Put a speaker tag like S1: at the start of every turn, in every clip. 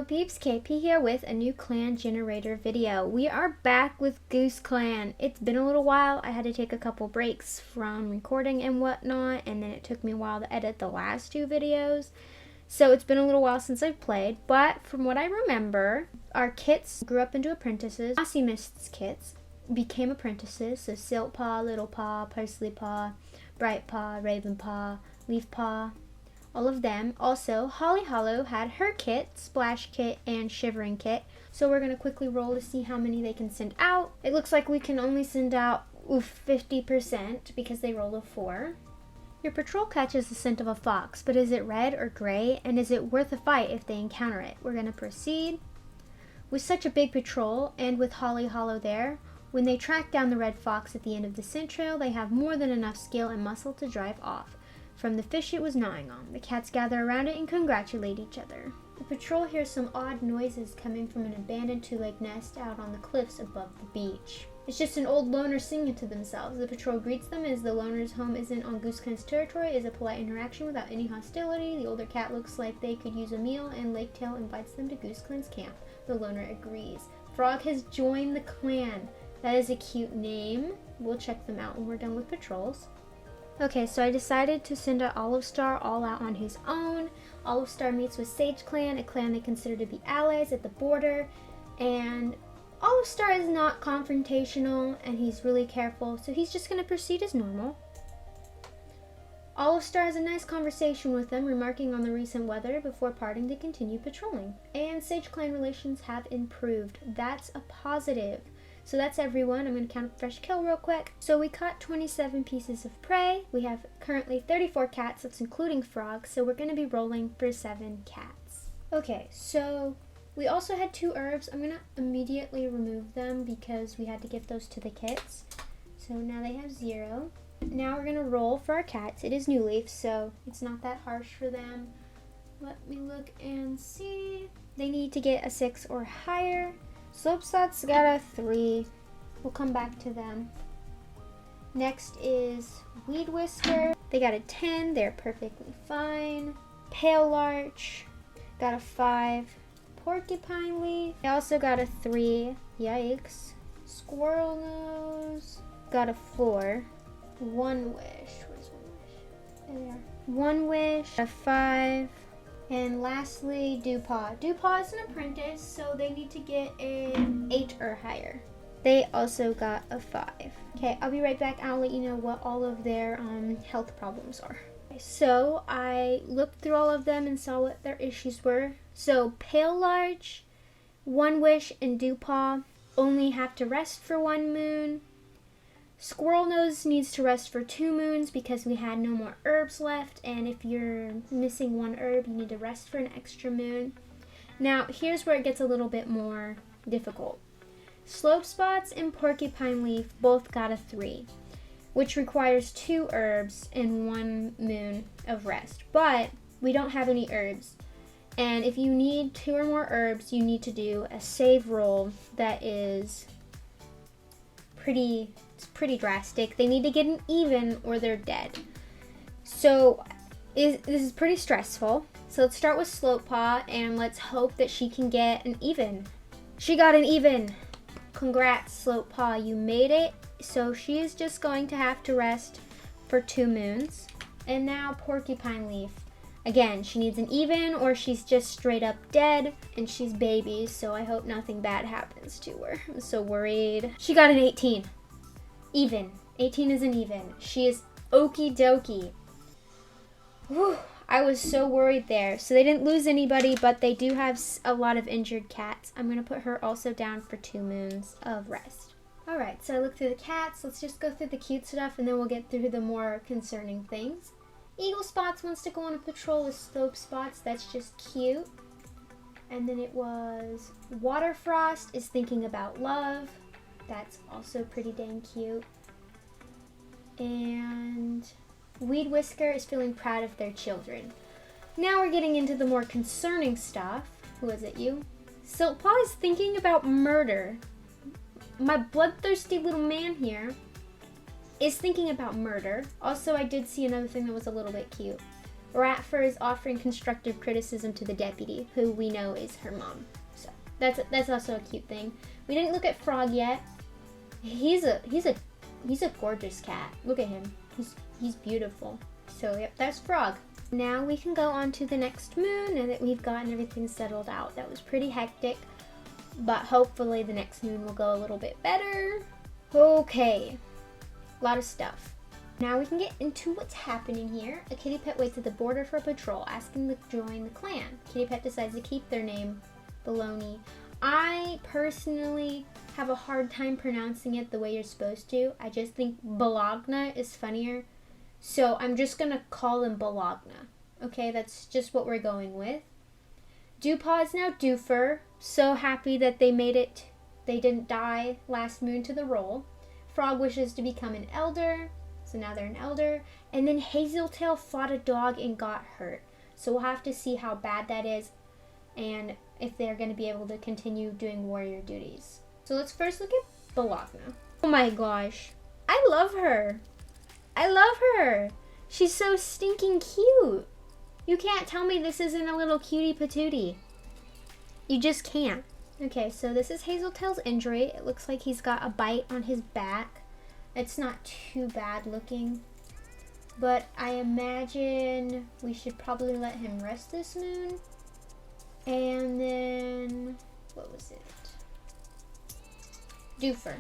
S1: peeps, KP here with a new clan generator video. We are back with Goose Clan. It's been a little while. I had to take a couple breaks from recording and whatnot, and then it took me a while to edit the last two videos. So it's been a little while since I've played, but from what I remember, our kits grew up into apprentices. Mossy Mist's kits became apprentices, so Silk Paw, Little Paw, Parsley Paw, Bright Paw, Raven Paw, Leaf Paw, all of them. Also, Holly Hollow had her kit, Splash Kit and Shivering Kit. So we're going to quickly roll to see how many they can send out. It looks like we can only send out 50% because they roll a 4. Your patrol catches the scent of a fox, but is it red or gray? And is it worth a fight if they encounter it? We're going to proceed. With such a big patrol, and with Holly Hollow there, when they track down the red fox at the end of the scent trail, they have more than enough skill and muscle to drive off from the fish it was gnawing on. The cats gather around it and congratulate each other. The patrol hears some odd noises coming from an abandoned two-leg nest out on the cliffs above the beach. It's just an old loner singing to themselves. The patrol greets them as the loner's home isn't on Goose Clan's territory, is a polite interaction without any hostility. The older cat looks like they could use a meal, and Laketail invites them to Goose Clan's camp. The loner agrees. Frog has joined the clan. That is a cute name. We'll check them out when we're done with patrols. Okay, so I decided to send out Olive Star all out on his own. Olive Star meets with Sage Clan, a clan they consider to be allies at the border. And Olive Star is not confrontational, and he's really careful, so he's just going to proceed as normal. Olive Star has a nice conversation with them, remarking on the recent weather before parting to continue patrolling. And Sage Clan relations have improved. That's a positive. So that's everyone. I'm going to count up fresh kill real quick. So we caught 27 pieces of prey. We have currently 34 cats, that's including frogs, so we're going to be rolling for 7 cats. Okay, so we also had 2 herbs. I'm going to immediately remove them because we had to give those to the kits. So now they have 0. Now we're going to roll for our cats. It is New Leaf, so it's not that harsh for them. Let me look and see. They need to get a 6 or higher. Slopestot's got a 3. We'll come back to them. Next is Weed Whisker. They got a 10. They're perfectly fine. Pale Larch got a 5. Porcupine Leaf. They also got a 3. Yikes. Squirrel Nose got a 4. One Wish. Where's One Wish? There they are. One Wish, a 5. And lastly, Dewpaw. Dewpaw is an apprentice, so they need to get an 8 or higher. They also got a 5. Okay, I'll be right back. I'll let you know what all of their health problems are. Okay, so I looked through all of them and saw what their issues were. So Pale Larch, One Wish, and Dewpaw only have to rest for 1 moon. Squirrel Nose needs to rest for 2 moons because we had no more herbs left, and if you're missing 1 herb, you need to rest for an extra moon. Now, here's where it gets a little bit more difficult. Slope Spots and Porcupine Leaf both got a 3, which requires 2 herbs and 1 moon of rest, but we don't have any herbs. And if you need 2 or more herbs, you need to do a save roll that is pretty drastic. They need to get an even or they're dead. So this is pretty stressful. So let's start with Slopepaw and let's hope that she can get an even. She got an even. Congrats, Slopepaw, you made it. So she is just going to have to rest for 2 moons. And now Porcupine Leaf. Again, she needs an even or she's just straight up dead, and she's baby, so I hope nothing bad happens to her. I'm so worried. She got an 18. Even. 18 is an even. She is okie dokie. Whew, I was so worried there. So they didn't lose anybody, but they do have a lot of injured cats. I'm going to put her also down for 2 moons of rest. Alright, so I looked through the cats. Let's just go through the cute stuff, and then we'll get through the more concerning things. Eagle Spots wants to go on a patrol with Slope Spots. That's just cute. And then it was Water Frost is thinking about love. That's also pretty dang cute. And Weed Whisker is feeling proud of their children. Now we're getting into the more concerning stuff. Who is it, you? Siltpaw is thinking about murder. My bloodthirsty little man here is thinking about murder. Also, I did see another thing that was a little bit cute. Ratfur is offering constructive criticism to the deputy, who we know is her mom. So that's also a cute thing. We didn't look at Frog yet. He's a gorgeous cat. Look at him. He's beautiful. So yep, that's Frog. Now we can go on to the next moon now that we've gotten everything settled out. That was pretty hectic, but hopefully the next moon will go a little bit better. Okay, a lot of stuff. Now we can get into what's happening here. A kitty pet waits at the border for a patrol, asking to join the clan. Kitty pet decides to keep their name, Baloney. I personally have a hard time pronouncing it the way you're supposed to. I just think Bologna is funnier. So I'm just going to call him Bologna. Okay, that's just what we're going with. Dewpaw is now Doofer. So happy that they made it. They didn't die last moon to the role. Frog wishes to become an elder. So now they're an elder. And then Hazeltail fought a dog and got hurt. So we'll have to see how bad that is and if they're going to be able to continue doing warrior duties. So let's first look at Bologna. Oh my gosh. I love her. I love her. She's so stinking cute. You can't tell me this isn't a little cutie patootie. You just can't. Okay, so this is Hazeltail's injury. It looks like he's got a bite on his back. It's not too bad looking, but I imagine we should probably let him rest this moon. And then, what was it? Doofer.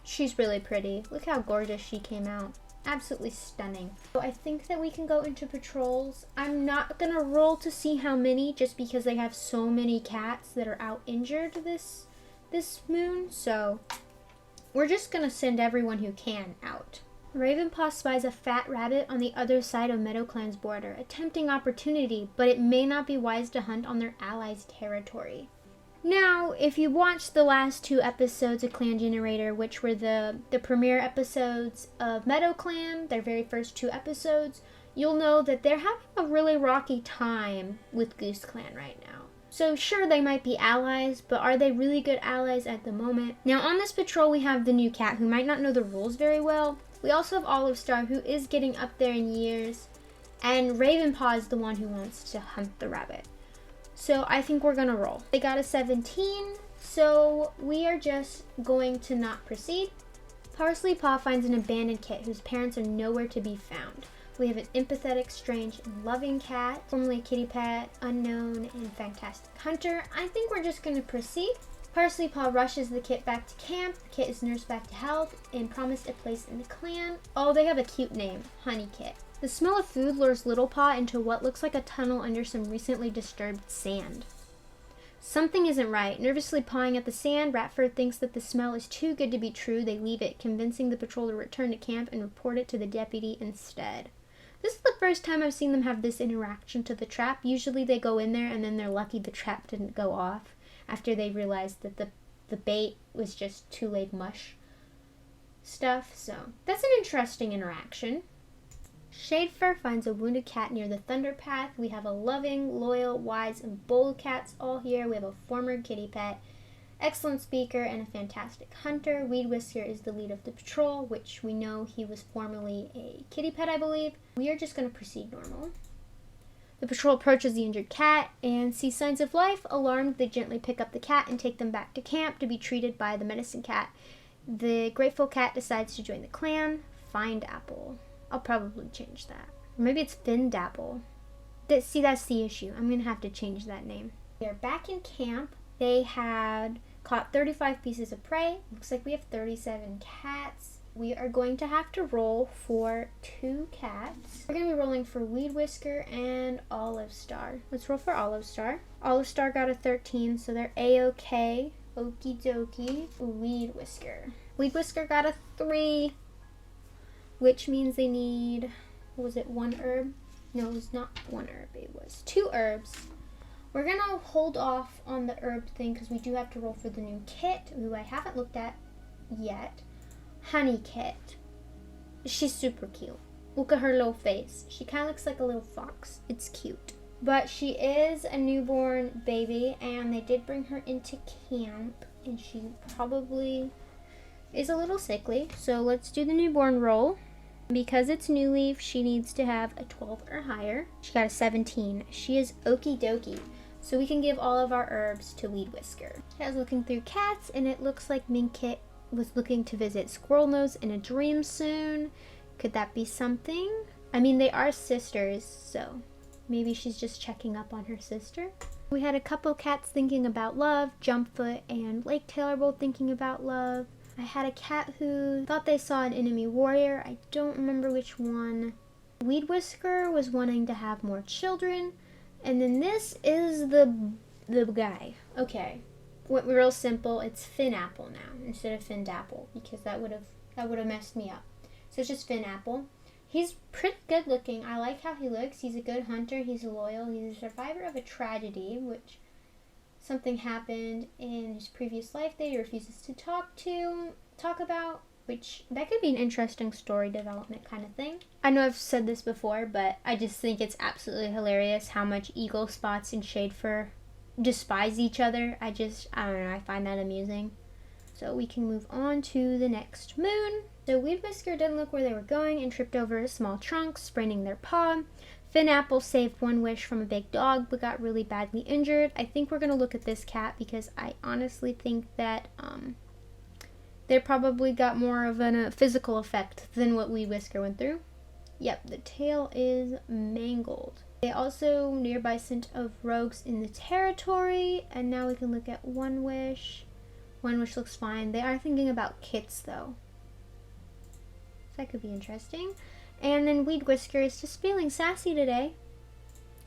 S1: She's really pretty. Look how gorgeous she came out. Absolutely stunning. So I think that we can go into patrols. I'm not gonna roll to see how many just because they have so many cats that are out injured this moon. So we're just gonna send everyone who can out. Ravenpaw spies a fat rabbit on the other side of MeadowClan's border, a tempting opportunity, but it may not be wise to hunt on their allies' territory. Now, if you watched the last 2 episodes of Clan Generator, which were the premiere episodes of MeadowClan, their very first 2 episodes, you'll know that they're having a really rocky time with Goose Clan right now. So sure, they might be allies, but are they really good allies at the moment? Now on this patrol we have the new cat who might not know the rules very well. We also have Olive Star who is getting up there in years, and Ravenpaw is the one who wants to hunt the rabbit. So I think we're gonna roll. They got a 17, so we are just going to not proceed. Parsley Paw finds an abandoned kit whose parents are nowhere to be found. We have an empathetic, strange, and loving cat, formerly a kitty pet, unknown, and fantastic hunter. I think we're just gonna proceed. Parsley Paw rushes the kit back to camp. The kit is nursed back to health and promised a place in the clan. Oh, they have a cute name, Honey Kit. The smell of food lures Little Paw into what looks like a tunnel under some recently disturbed sand. Something isn't right. Nervously pawing at the sand, Ratfur thinks that the smell is too good to be true. They leave it, convincing the patrol to return to camp and report it to the deputy instead. This is the first time I've seen them have this interaction to the trap. Usually they go in there and then they're lucky the trap didn't go off after they realized that the bait was just too-laid mush stuff. So that's an interesting interaction. Shadefur finds a wounded cat near the Thunder Path. We have a loving, loyal, wise, and bold cats all here. We have a former kitty pet, excellent speaker, and a fantastic hunter. Weed Whisker is the lead of the patrol, which we know he was formerly a kitty pet, I believe. We are just going to proceed normal. The patrol approaches the injured cat and sees signs of life. Alarmed, they gently pick up the cat and take them back to camp to be treated by the medicine cat. The grateful cat decides to join the clan. Find Apple. I'll probably change that. Or maybe it's Findapple. See, that's the issue. I'm going to have to change that name. We are back in camp. They had caught 35 pieces of prey. Looks like we have 37 cats. We are going to have to roll for 2 cats. We're going to be rolling for Weed Whisker and Olive Star. Let's roll for Olive Star. Olive Star got a 13, so they're A-okay. Okie dokie. Weed Whisker. Weed Whisker got a 3. Which means they need, what was it, 1 herb? No, it was not 1 herb, it was 2 herbs. We're going to hold off on the herb thing because we do have to roll for the new kit, who I haven't looked at yet. Honey Kit. She's super cute. Look at her little face. She kind of looks like a little fox. It's cute. But she is a newborn baby, and they did bring her into camp, and she probably is a little sickly. So let's do the newborn roll. Because it's New Leaf, she needs to have a 12 or higher. She got a 17. She is okie dokie. So we can give all of our herbs to Weed Whisker. I was looking through cats, and it looks like Minkit was looking to visit Squirrel Nose in a dream soon. Could that be something? I mean, they are sisters, so maybe she's just checking up on her sister. We had a couple cats thinking about love. Jumpfoot and Laketail are both thinking about love. I had a cat who thought they saw an enemy warrior. I don't remember which one. Weed Whisker was wanting to have more children. And then this is the guy. Okay. Went real simple. It's Finapple now instead of Findapple, because that would have messed me up. So it's just Finapple. He's pretty good looking. I like how he looks. He's a good hunter. He's loyal. He's a survivor of a tragedy, which something happened in his previous life that he refuses to talk about, which that could be an interesting story development kind of thing. I know I've said this before, but I just think it's absolutely hilarious how much Eagle Spots and Shadefur despise each other. I don't know, I find that amusing. So we can move on to the next moon. So Weed Whisker didn't look where they were going and tripped over a small trunk, spraining their paw. Finapple saved one wish from a big dog, but got really badly injured. I think we're going to look at this cat because I honestly think that they probably got more of a physical effect than what Weed Whisker went through. Yep, the tail is mangled. They also nearby sent of rogues in the territory, and now we can look at One Wish. One Wish looks fine. They are thinking about kits though. So that could be interesting. And then Weed Whisker is just feeling sassy today.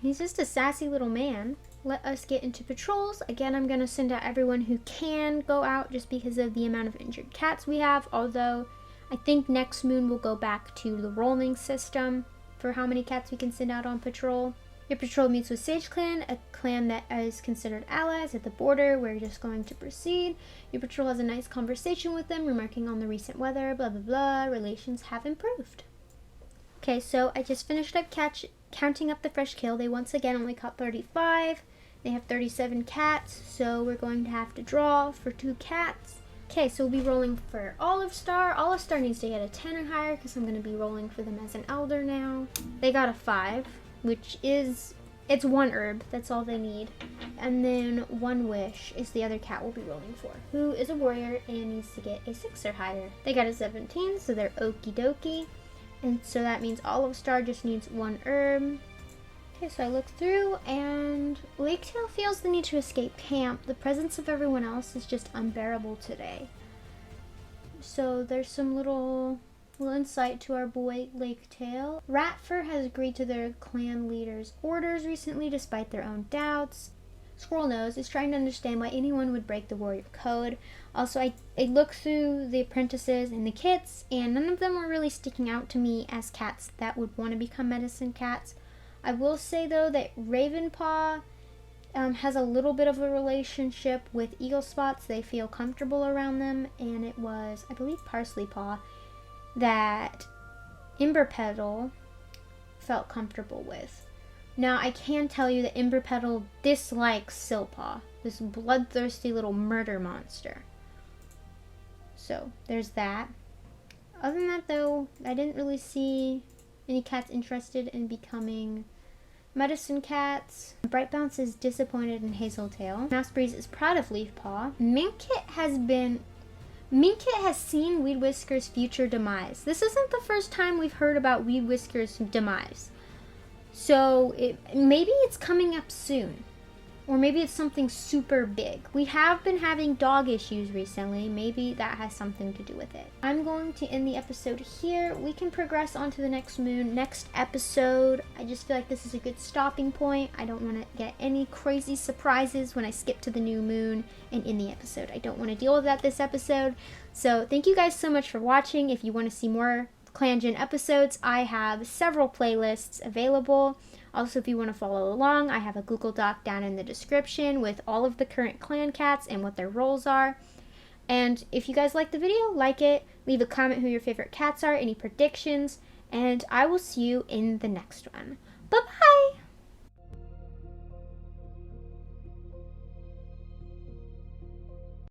S1: He's just a sassy little man. Let us get into patrols. Again, I'm going to send out everyone who can go out just because of the amount of injured cats we have. Although, I think next moon we'll go back to the rolling system for how many cats we can send out on patrol. Your patrol meets with Sage Clan, a clan that is considered allies at the border. We're just going to proceed. Your patrol has a nice conversation with them, remarking on the recent weather, blah, blah, blah. Relations have improved. Okay, so I just finished up counting up the fresh kill. They once again only caught 35. They have 37 cats, so we're going to have to draw for 2 cats. Okay, so we'll be rolling for Olive Star. Olive Star needs to get a 10 or higher because I'm going to be rolling for them as an elder now. They got a 5, which is, it's 1 herb. That's all they need. And then One Wish is the other cat we'll be rolling for, who is a warrior and needs to get a 6 or higher. They got a 17, so they're okie dokie. And so that means Olive Star just needs 1 herb. Okay, so I look through, and Laketail feels the need to escape camp. The presence of everyone else is just unbearable today. So there's some little insight to our boy Laketail. Ratfur has agreed to their clan leader's orders recently, despite their own doubts. Squirrel Nose is trying to understand why anyone would break the warrior code. Also, I looked through the apprentices and the kits, and none of them were really sticking out to me as cats that would want to become medicine cats. I will say, though, that Ravenpaw has a little bit of a relationship with Eagle Spots. They feel comfortable around them, and it was, I believe, Parsley Paw that Ember Petal felt comfortable with. Now, I can tell you that Ember Petal dislikes Silpaw, this bloodthirsty little murder monster. So, there's that. Other than that, though, I didn't really see any cats interested in becoming medicine cats. Bright Bounce is disappointed in Hazeltail. Mouse Breeze is proud of Leafpaw. Minkit has seen Weed Whisker's future demise. This isn't the first time we've heard about Weed Whisker's demise. So maybe it's coming up soon. Or maybe it's something super big. We have been having dog issues recently. Maybe that has something to do with it. I'm going to end the episode here. We can progress on to the next moon, next episode. I just feel like this is a good stopping point. I don't want to get any crazy surprises when I skip to the new moon and end the episode. I don't want to deal with that this episode. So thank you guys so much for watching. If you want to see more Clangen episodes, I have several playlists available. Also, if you want to follow along, I have a Google Doc down in the description with all of the current clan cats and what their roles are. And if you guys like the video, like it, leave a comment who your favorite cats are, any predictions, and I will see you in the next one. Bye-bye!